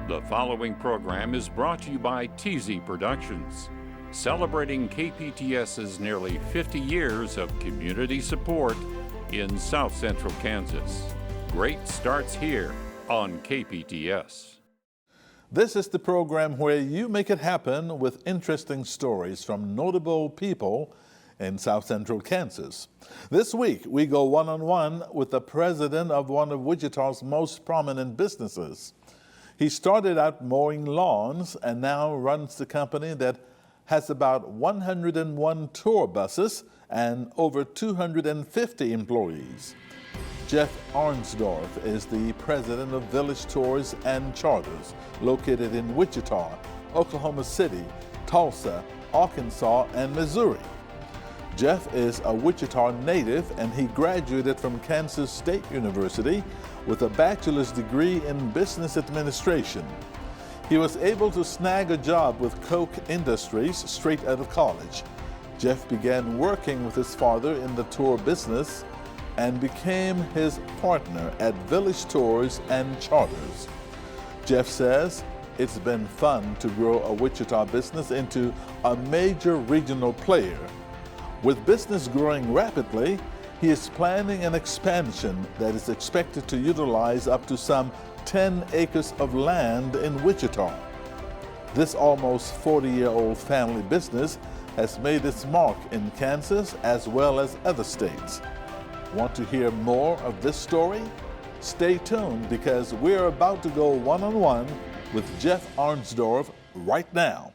The following program is brought to you by TZ Productions, celebrating KPTS's nearly 50 years of community support in South Central Kansas. Great starts here on KPTS. This is the program where you make it happen with interesting stories from notable people in South Central Kansas. This week, we go one-on-one with the president of one of Wichita's most prominent businesses. He started out mowing lawns and now runs the company that has about 101 tour buses and over 250 employees. Jeff Arensdorf is the president of Village Tours and Charters, located in Wichita, Oklahoma City, Tulsa, Arkansas, and Missouri. Jeff is a Wichita native, and he graduated from Kansas State University with a bachelor's degree in business administration. He was able to snag a job with Koch Industries straight out of college. Jeff began working with his father in the tour business and became his partner at Village Tours and Charters. Jeff says it's been fun to grow a Wichita business into a major regional player. With business growing rapidly, he is planning an expansion that is expected to utilize up to some 10 acres of land in Wichita. This almost 40-year-old family business has made its mark in Kansas as well as other states. Want to hear more of this story? Stay tuned, because we're about to go one-on-one with Jeff Arensdorf right now.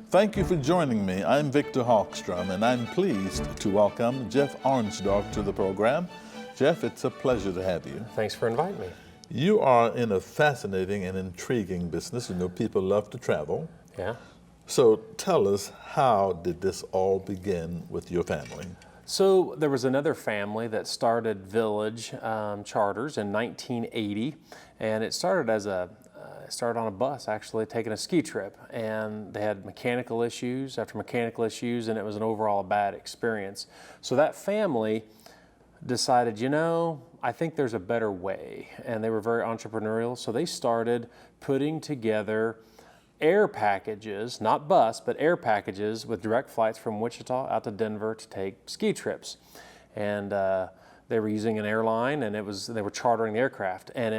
Thank you for joining me. I'm Victor Hogstrom, and I'm pleased to welcome Jeff Arensdorf to the program. Jeff, it's a pleasure to have you. Thanks for inviting me. You are in a fascinating and intriguing business. You know, people love to travel. Yeah. So tell us, how did this all begin with your family? So there was another family that started Village Charters in 1980, and it started as started on a bus, actually taking a ski trip, and they had mechanical issues after mechanical issues, and it was an overall bad experience. So that family decided, you know, I think there's a better way, and they were very entrepreneurial, so they started putting together air packages, not bus, but air packages with direct flights from Wichita out to Denver to take ski trips. And they were using an airline, and they were chartering the aircraft, and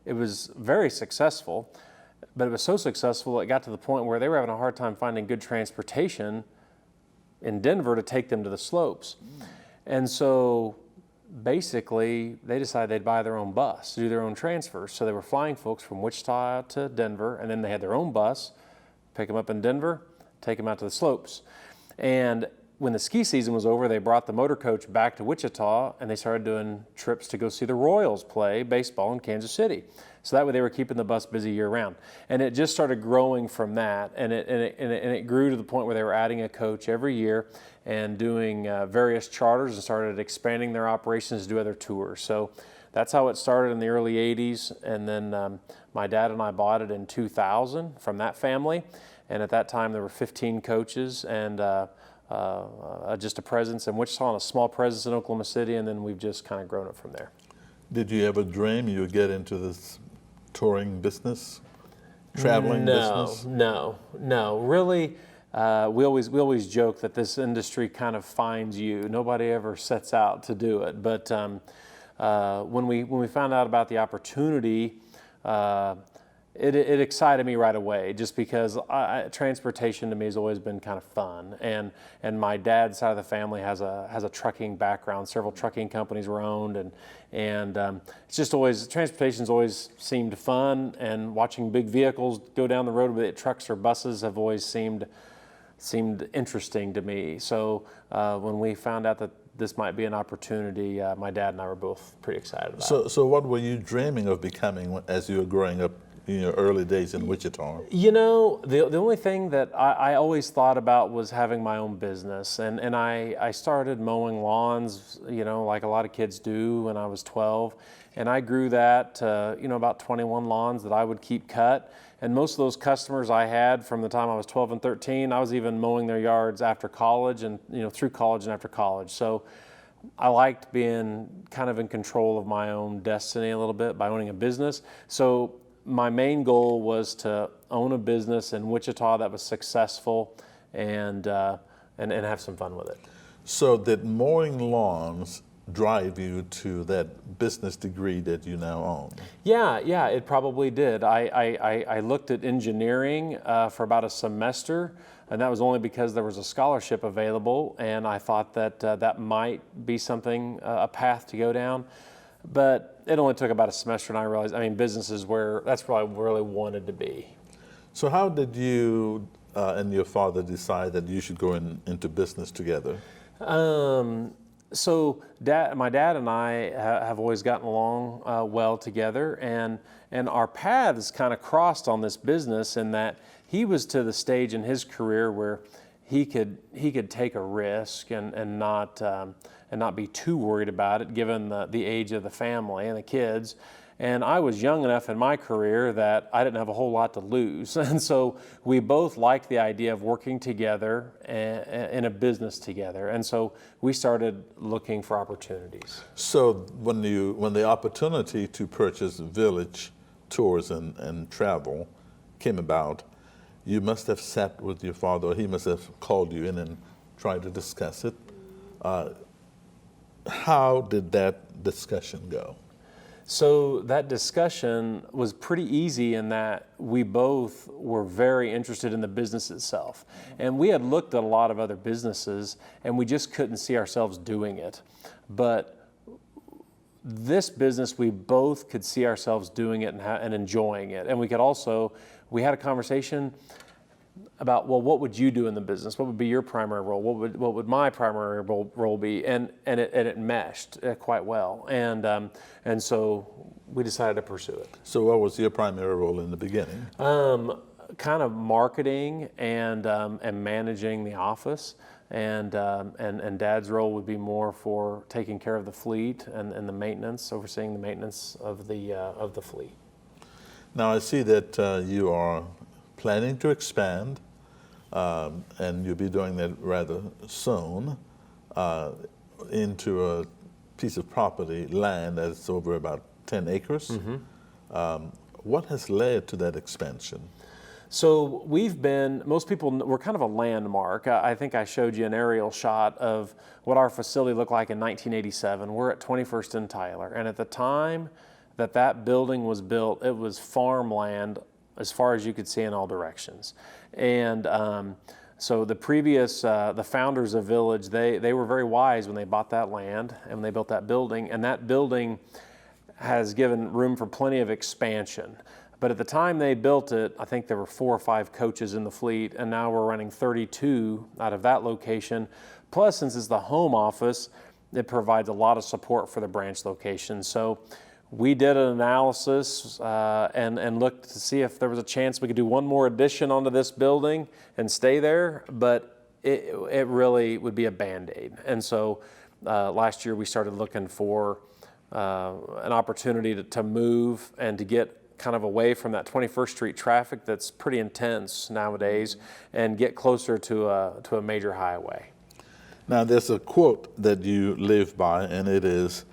it was very successful, but it was so successful it got to the point where they were having a hard time finding good transportation in Denver to take them to the slopes. And so basically they decided they'd buy their own bus, do their own transfers. So they were flying folks from Wichita to Denver, and then they had their own bus, pick them up in Denver, take them out to the slopes. And when the ski season was over, they brought the motor coach back to Wichita, and they started doing trips to go see the Royals play baseball in Kansas City. So that way they were keeping the bus busy year round. And it just started growing from that, and it grew to the point where they were adding a coach every year and doing various charters, and started expanding their operations to do other tours. So that's how it started in the early 80s, and then my dad and I bought it in 2000 from that family, and at that time there were 15 coaches, and just a presence in Wichita and a small presence in Oklahoma City, and then we've just kind of grown it from there. Did you ever dream you would get into this touring business, traveling business? No. Really, we always joke that this industry kind of finds you. Nobody ever sets out to do it. But when we found out about the opportunity, it excited me right away, just because transportation to me has always been kind of fun, and my dad's side of the family has a trucking background. Several trucking companies were owned, and it's just always, transportation's always seemed fun, and watching big vehicles go down the road, be it trucks or buses, have always seemed interesting to me. So when we found out that this might be an opportunity, my dad and I were both pretty excited about it. So what were you dreaming of becoming as you were growing up in your early days in Wichita? You know, the only thing that I always thought about was having my own business. And I started mowing lawns, you know, like a lot of kids do when I was 12. And I grew that to, you know, about 21 lawns that I would keep cut. And most of those customers I had from the time I was 12 and 13, I was even mowing their yards after college and, you know, through college and after college. So I liked being kind of in control of my own destiny a little bit by owning a business. So my main goal was to own a business in Wichita that was successful and have some fun with it. So did mowing lawns drive you to that business degree that you now own? Yeah, it probably did. I looked at engineering for about a semester, and that was only because there was a scholarship available, and I thought that that might be something, a path to go down. But it only took about a semester, and I realized, I mean, business is where, that's where I really wanted to be. So how did you and your father decide that you should go into business together? So my dad and I have always gotten along well together, and our paths kind of crossed on this business in that he was to the stage in his career where he could take a risk and not be too worried about it, given the age of the family and the kids. And I was young enough in my career that I didn't have a whole lot to lose. And so we both liked the idea of working together in a business together. And so we started looking for opportunities. So when the opportunity to purchase Village Tours and Travel came about, you must have sat with your father, or he must have called you in and tried to discuss it. How did that discussion go? So that discussion was pretty easy in that we both were very interested in the business itself. And we had looked at a lot of other businesses and we just couldn't see ourselves doing it. But this business, we both could see ourselves doing it and enjoying it. And we had a conversation about, well, what would you do in the business? What would be your primary role? What would my primary role be? And it meshed quite well. And so we decided to pursue it. So what was your primary role in the beginning? Kind of marketing and managing the office. And Dad's role would be more for taking care of the fleet and the maintenance, overseeing the maintenance of the fleet. Now I see that you are planning to expand, and you'll be doing that rather soon, into a piece of property, land that's over about 10 acres. Mm-hmm. What has led to that expansion? So we're kind of a landmark. I think I showed you an aerial shot of what our facility looked like in 1987. We're at 21st and Tyler, and at the time that building was built, it was farmland as far as you could see in all directions. And so the founders of Village, they were very wise when they bought that land and when they built that building. And that building has given room for plenty of expansion. But at the time they built it, I think there were 4 or 5 coaches in the fleet, and now we're running 32 out of that location. Plus, since it's the home office, it provides a lot of support for the branch location. So we did an analysis and looked to see if there was a chance we could do one more addition onto this building and stay there, but it really would be a Band-Aid. And so last year we started looking for an opportunity to move and to get kind of away from that 21st Street traffic that's pretty intense nowadays and get closer to a major highway. Now there's a quote that you live by, and it is,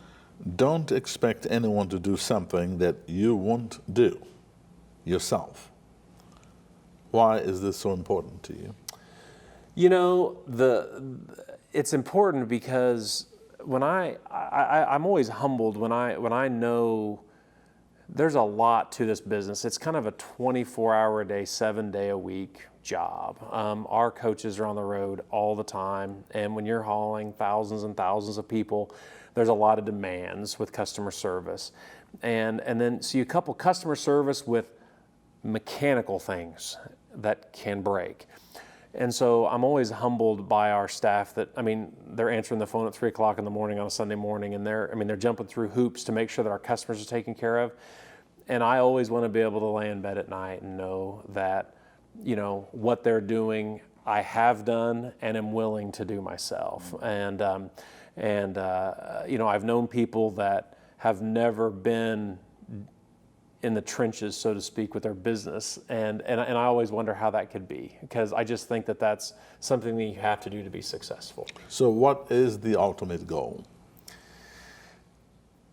"Don't expect anyone to do something that you won't do yourself." Why is this so important to you? You know, it's important because when I'm always humbled when I know there's a lot to this business. It's kind of a 24-hour-a-day, 7-day-a-week job. Our coaches are on the road all the time, and when you're hauling thousands and thousands of people, there's a lot of demands with customer service. And then so you couple customer service with mechanical things that can break. And so I'm always humbled by our staff that, I mean, they're answering the phone at 3 o'clock in the morning on a Sunday morning, and they're jumping through hoops to make sure that our customers are taken care of. And I always want to be able to lay in bed at night and know that, you know, what they're doing, I have done and am willing to do myself. And you know, I've known people that have never been in the trenches, so to speak, with their business. And I always wonder how that could be, because I just think that that's something that you have to do to be successful. So what is the ultimate goal?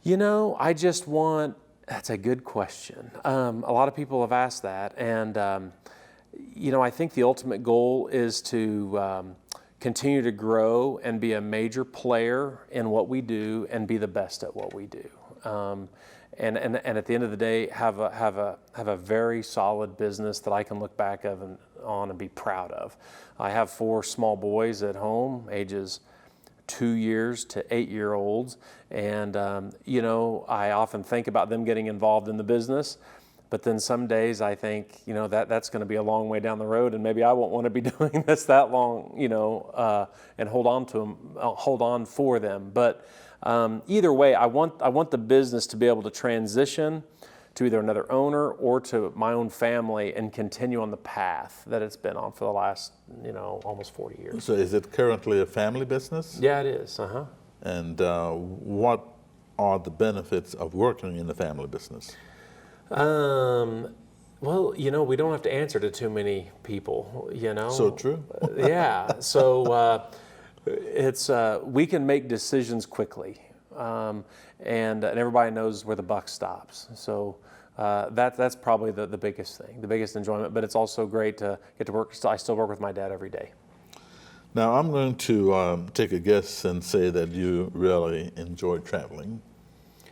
You know, I just want, that's a good question. A lot of people have asked that. And, you know, I think the ultimate goal is to continue to grow and be a major player in what we do and be the best at what we do. And at the end of the day, have a very solid business that I can look back on and be proud of. I have 4 small boys at home, ages 2 years to 8-year-olds, and you know, I often think about them getting involved in the business. But then some days I think, you know, that's going to be a long way down the road, and maybe I won't want to be doing this that long, you know, and hold on for them. But either way, I want the business to be able to transition to either another owner or to my own family and continue on the path that it's been on for the last, you know, almost 40 years. So is it currently a family business? Yeah, it is. And what are the benefits of working in the family business? Well, you know, we don't have to answer to too many people, you know. So true. Yeah. So it's we can make decisions quickly, and everybody knows where the buck stops. So that's probably the biggest thing, the biggest enjoyment. But it's also great to get to work. I still work with my dad every day. Now I'm going to take a guess and say that you really enjoy traveling.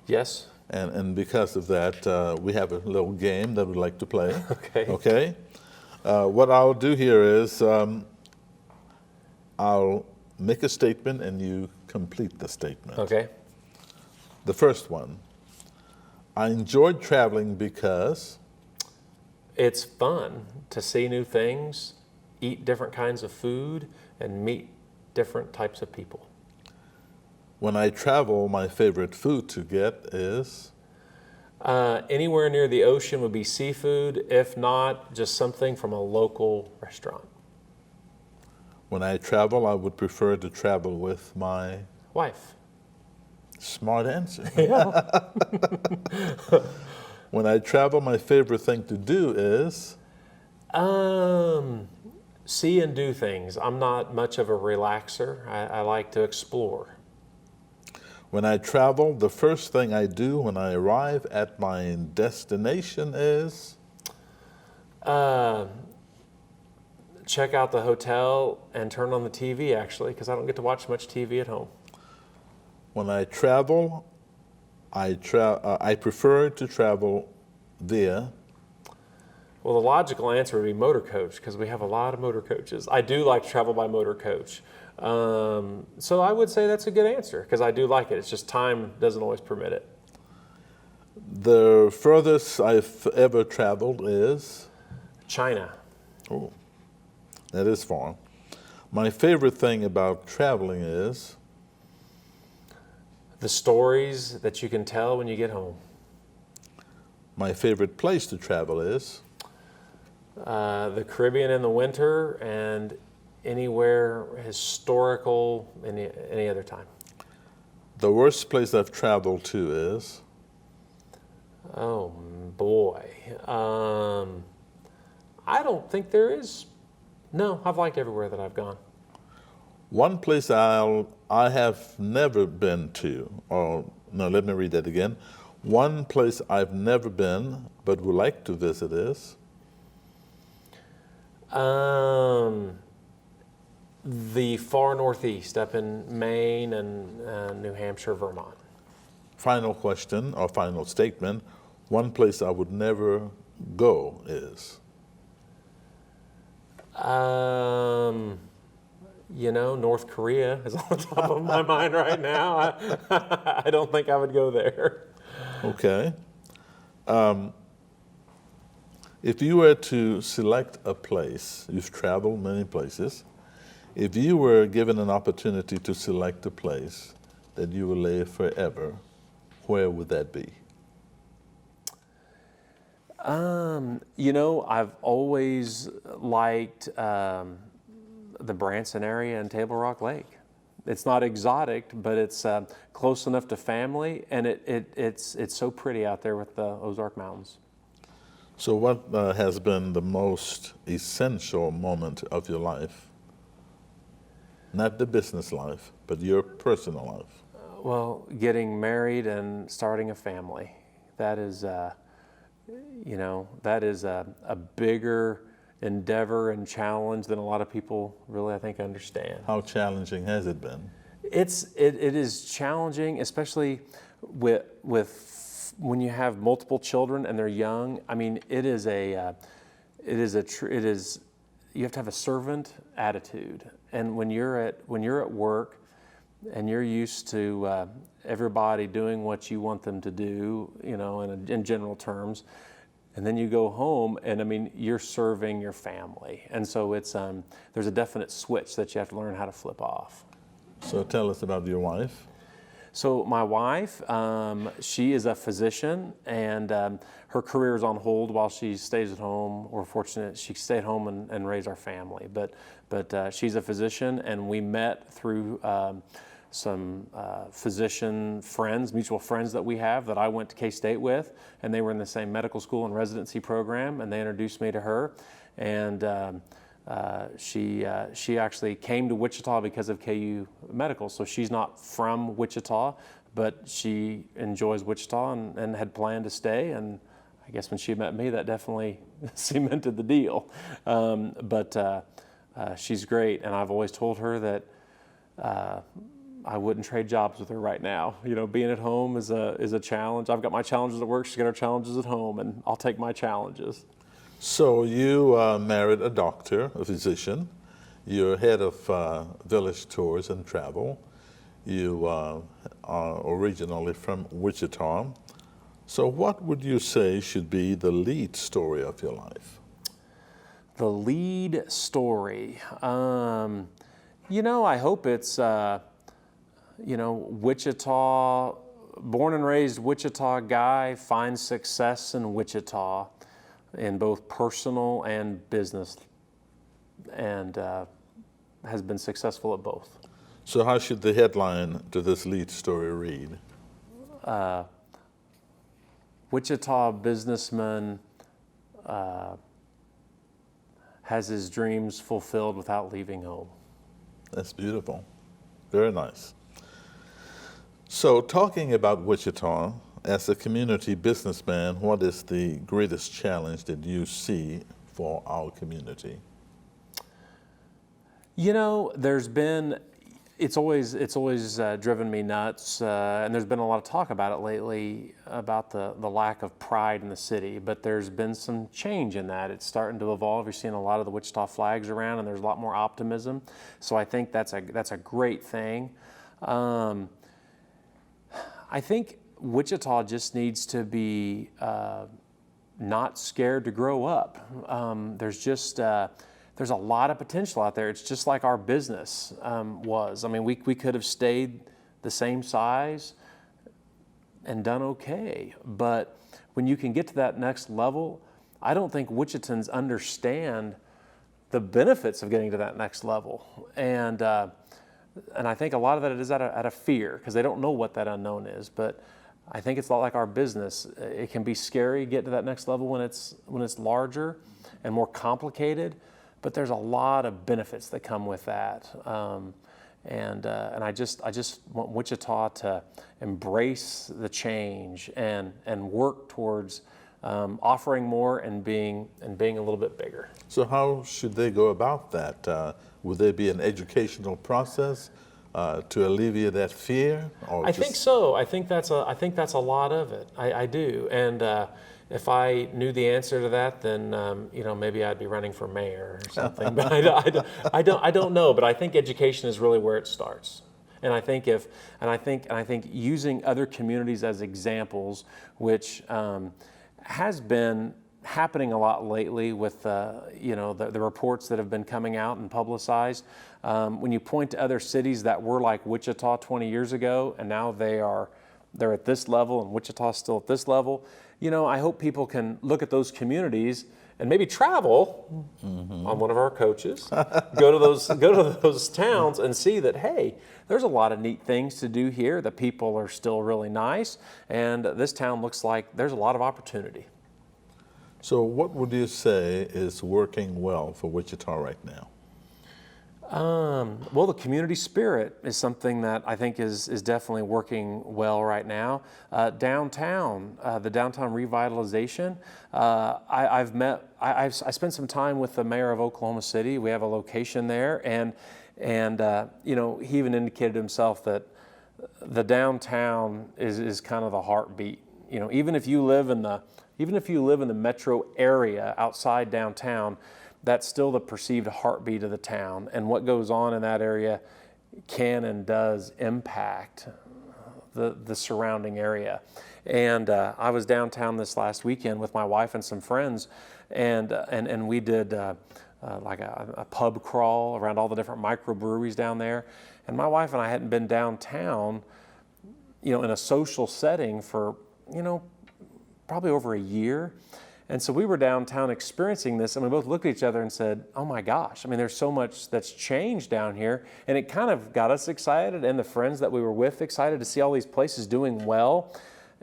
Yes. And because of that, we have a little game that we'd like to play. Okay. Okay. What I'll do here is I'll make a statement and you complete the statement. Okay. The first one. I enjoyed traveling because it's fun to see new things, eat different kinds of food, and meet different types of people. when I travel, my favorite food to get is? Anywhere near the ocean would be seafood. If not, just something from a local restaurant. When I travel, I would prefer to travel with my Wife. Smart answer. Yeah. When I travel, my favorite thing to do is? See and do things. I'm not much of a relaxer. I like to explore. When I travel, the first thing I do when I arrive at my destination is? Check out the hotel and turn on the TV, actually, because I don't get to watch much TV at home. When I travel, I prefer to travel via? Well, the logical answer would be motor coach, because we have a lot of motor coaches. I do like to travel by motor coach. So I would say that's a good answer, because I do like it. It's just time doesn't always permit it. The furthest I've ever traveled is? China. Oh, that is far. My favorite thing about traveling is? The stories that you can tell when you get home. My favorite place to travel is? The Caribbean in the winter and anywhere historical any other time. The worst place I've traveled to is? Oh boy. I don't think there is. No, I've liked everywhere that I've gone. One place I have never been to, or no, let me read that again. One place I've never been but would like to visit is? The far northeast, up in Maine and New Hampshire, Vermont. Final question or final statement. One place I would never go is? You know, North Korea is on the top of my mind right now. I don't think I would go there. Okay. If you were to select a place, you've traveled many places, if you were given an opportunity to select a place that you will live forever, where would that be? You know, I've always liked the Branson area and Table Rock Lake. It's not exotic, but it's close enough to family, and it's so pretty out there with the Ozark Mountains. So what has been the most essential moment of your life? Not the business life, but your personal life. Well, getting married and starting a family. That is, you know, that is a bigger endeavor and challenge than a lot of people really, I think, understand. How challenging has it been? It is challenging, especially with when you have multiple children and they're young. I mean, you have to have a servant attitude, and when you're at work and you're used to everybody doing what you want them to do, you know, in general terms. And then you go home, and I mean, you're serving your family, and so it's there's a definite switch that you have to learn how to flip off. So tell us about your wife. So my wife, she is a physician, and her career is on hold while she stays at home. We're fortunate she stayed home and raised our family, but she's a physician, and we met through some physician friends, mutual friends that we have that I went to K-State with, and they were in the same medical school and residency program, and they introduced me to her, and she actually came to Wichita because of KU Medical, so she's not from Wichita, but she enjoys Wichita and had planned to stay, and I guess when she met me, that definitely cemented the deal. But she's great, and I've always told her that I wouldn't trade jobs with her right now. You know, being at home is a challenge. I've got my challenges at work, she's got her challenges at home, and I'll take my challenges. So you married a doctor, a physician. You're head of village tours and travel. You are originally from Wichita. So what would you say should be the lead story of your life? The lead story. You know, I hope it's, you know, Wichita, born and raised Wichita guy, finds success in Wichita in both personal and business, and has been successful at both. So how should the headline to this lead story read? Wichita businessman has his dreams fulfilled without leaving home. That's beautiful. Very nice. So talking about Wichita, as a community businessman, what is the greatest challenge that you see for our community? You know, it's always driven me nuts, and there's been a lot of talk about it lately, about the lack of pride in the city, but there's been some change in that. It's starting to evolve. You're seeing a lot of the Wichita flags around, and there's a lot more optimism, so I think that's a great thing. I think Wichita just needs to be not scared to grow up. There's a lot of potential out there. It's just like our business was. I mean, we could have stayed the same size and done okay. But when you can get to that next level, I don't think Wichitans understand the benefits of getting to that next level. And I think a lot of that is out of fear, because they don't know what that unknown is. But I think it's a lot like our business. It can be scary getting to that next level when it's larger and more complicated. But there's a lot of benefits that come with that, and I just want Wichita to embrace the change and work towards offering more and being a little bit bigger. So how should they go about that? Would there be an educational process to alleviate that fear? I think so. I think that's a lot of it. I do, and. If I knew the answer to that, then you know, maybe I'd be running for mayor or something. But I don't know. But I think education is really where it starts. And I think using other communities as examples, which has been happening a lot lately with you know, the reports that have been coming out and publicized. When you point to other cities that were like Wichita 20 years ago, and now they're at this level, and Wichita's still at this level, I hope people can look at those communities and maybe travel on one of our coaches, go to those towns and see that, hey, there's a lot of neat things to do here. The people are still really nice, and this town looks like there's a lot of opportunity. So what would you say is working well for Wichita right now? Well, the community spirit is something that I think is definitely working well right now. Downtown, the downtown revitalization. I spent some time with the mayor of Oklahoma City. We have a location there, and he even indicated himself that the downtown is kind of the heartbeat. Even if you live in the metro area outside downtown, that's still the perceived heartbeat of the town, and what goes on in that area can and does impact the surrounding area. And I was downtown this last weekend with my wife and some friends, and we did like a pub crawl around all the different microbreweries down there. And my wife and I hadn't been downtown, in a social setting for probably over a year. And so we were downtown experiencing this, and we both looked at each other and said, oh my gosh, there's so much that's changed down here. And it kind of got us excited, and the friends that we were with excited to see all these places doing well.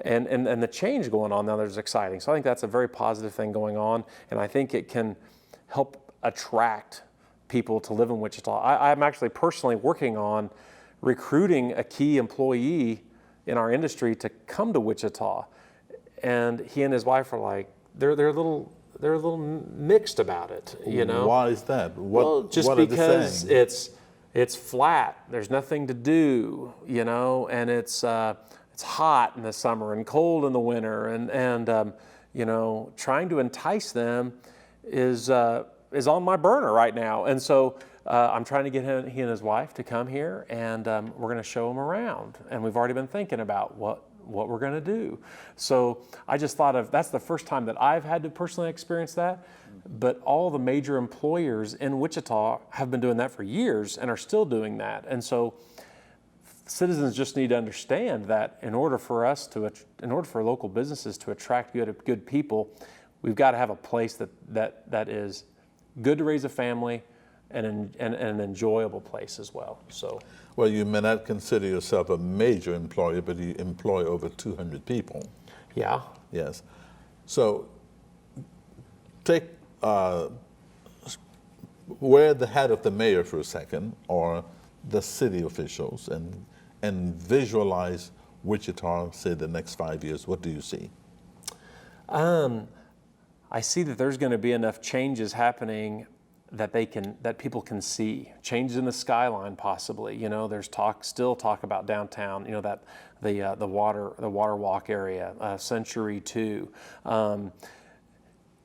And the change going on now there's exciting. So I think that's a very positive thing going on, and I think it can help attract people to live in Wichita. I'm actually personally working on recruiting a key employee in our industry to come to Wichita. And he and his wife are like, they're a little mixed about it, Why is that? Just because it's flat. There's nothing to do, and it's hot in the summer and cold in the winter, and trying to entice them is on my burner right now. And so I'm trying to get he and his wife to come here, and we're going to show them around. And we've already been thinking about what we're going to do. So I just thought that's the first time that I've had to personally experience that. But all the major employers in Wichita have been doing that for years and are still doing that. And so citizens just need to understand that in order for local businesses to attract good people, we've got to have a place that is good to raise a family and an enjoyable place as well. So. Well, you may not consider yourself a major employer, but you employ over 200 people. Yeah. Yes. So take wear the hat of the mayor for a second, or the city officials, and visualize Wichita, say, the next 5 years. What do you see? I see that there's going to be enough changes happening that people can see. Changes in the skyline, possibly. There's still talk about downtown. That the water walk area, Century 2.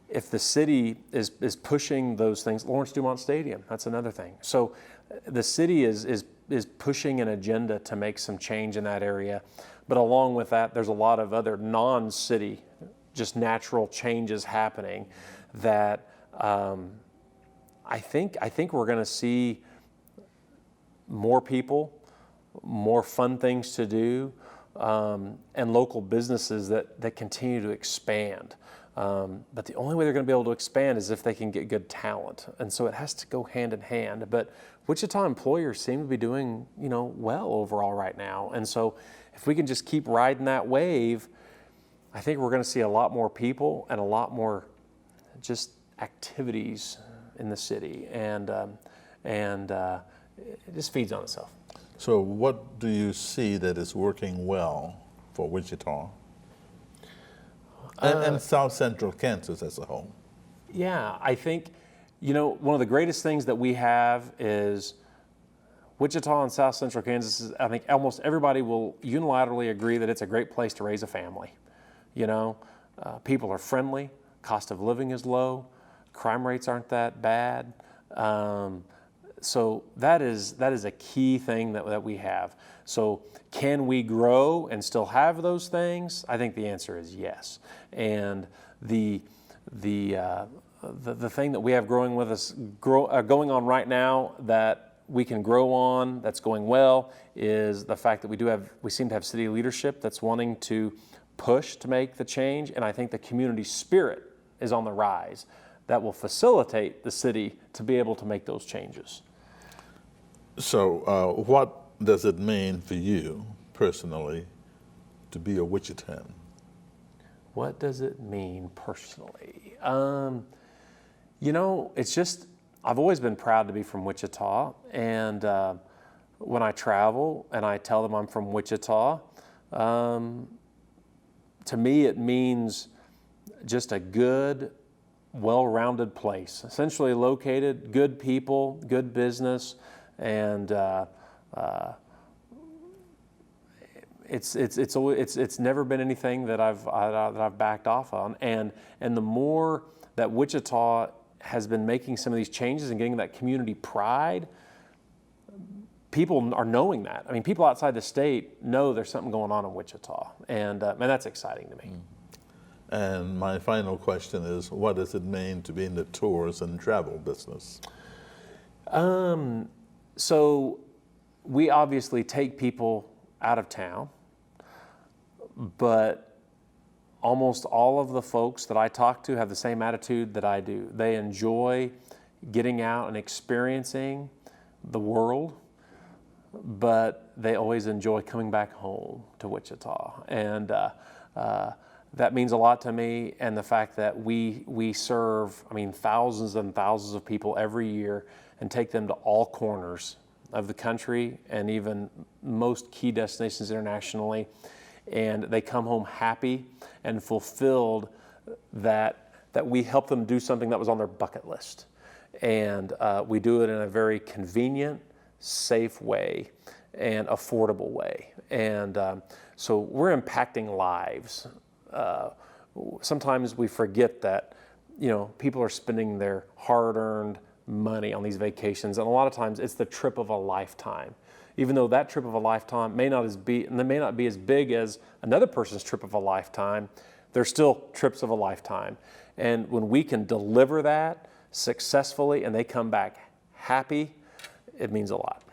If the city is pushing those things, Lawrence Dumont Stadium, that's another thing. So the city is pushing an agenda to make some change in that area. But along with that, there's a lot of other non-city, just natural changes happening that. I think we're going to see more people, more fun things to do, and local businesses that continue to expand. But the only way they're going to be able to expand is if they can get good talent. And so it has to go hand in hand. But Wichita employers seem to be doing, well overall right now. And so if we can just keep riding that wave, I think we're going to see a lot more people and a lot more just activities in the city, and it just feeds on itself. So what do you see that is working well for Wichita and South Central Kansas as a whole? Yeah, I think, one of the greatest things that we have is Wichita and South Central Kansas. I think almost everybody will unilaterally agree that it's a great place to raise a family. People are friendly, cost of living is low, crime rates aren't that bad. So that is a key thing that we have. So can we grow and still have those things? I think the answer is yes. And the thing that we have growing with us, going on right now that we can grow on, that's going well, is the fact that we seem to have city leadership that's wanting to push to make the change, and I think the community spirit is on the rise that will facilitate the city to be able to make those changes. So what does it mean for you personally to be a Wichitan? What does it mean personally? You know, it's just, I've always been proud to be from Wichita, and when I travel and I tell them I'm from Wichita, to me it means just a good, well-rounded place, essentially located, good people, good business, and it's never been anything that I've backed off on, and the more that Wichita has been making some of these changes and getting that community pride, people are knowing that. I mean, people outside the state know there's something going on in Wichita, and that's exciting to me. And my final question is, what does it mean to be in the tours and travel business? So we obviously take people out of town, but almost all of the folks that I talk to have the same attitude that I do. They enjoy getting out and experiencing the world, but they always enjoy coming back home to Wichita. And that means a lot to me, and the fact that we serve, I mean, thousands and thousands of people every year and take them to all corners of the country and even most key destinations internationally, and they come home happy and fulfilled that we help them do something that was on their bucket list. And we do it in a very convenient, safe way and affordable way. And so we're impacting lives. Sometimes we forget that, you know, people are spending their hard-earned money on these vacations, and a lot of times it's the trip of a lifetime. Even though that trip of a lifetime may not be as big as another person's trip of a lifetime, they're still trips of a lifetime. And when we can deliver that successfully and they come back happy, it means a lot.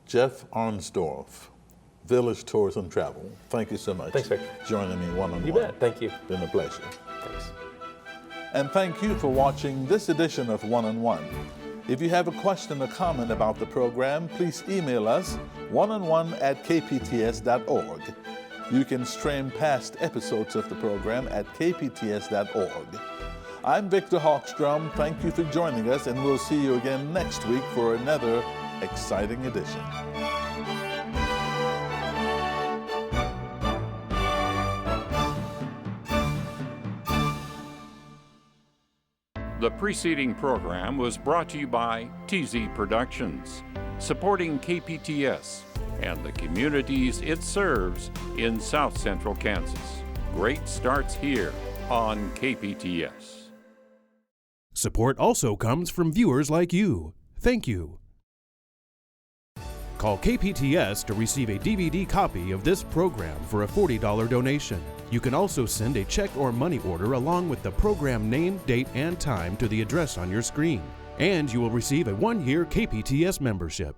Jeff Arensdorf, Village Tours and Travel. Thank you so much. Thanks, Vic. Joining me one-on-one. You bet. Thank you. Been a pleasure. Thanks. And thank you for watching this edition of One-on-One. If you have a question or comment about the program, please email us oneonone@kpts.org. You can stream past episodes of the program at kpts.org. I'm Victor Hogstrom. Thank you for joining us, and we'll see you again next week for another exciting edition. The preceding program was brought to you by TZ Productions, supporting KPTS and the communities it serves in South Central Kansas. Great starts here on KPTS. Support also comes from viewers like you. Thank you. Call KPTS to receive a DVD copy of this program for a $40 donation. You can also send a check or money order along with the program name, date, and time to the address on your screen. And you will receive a 1-year KPTS membership.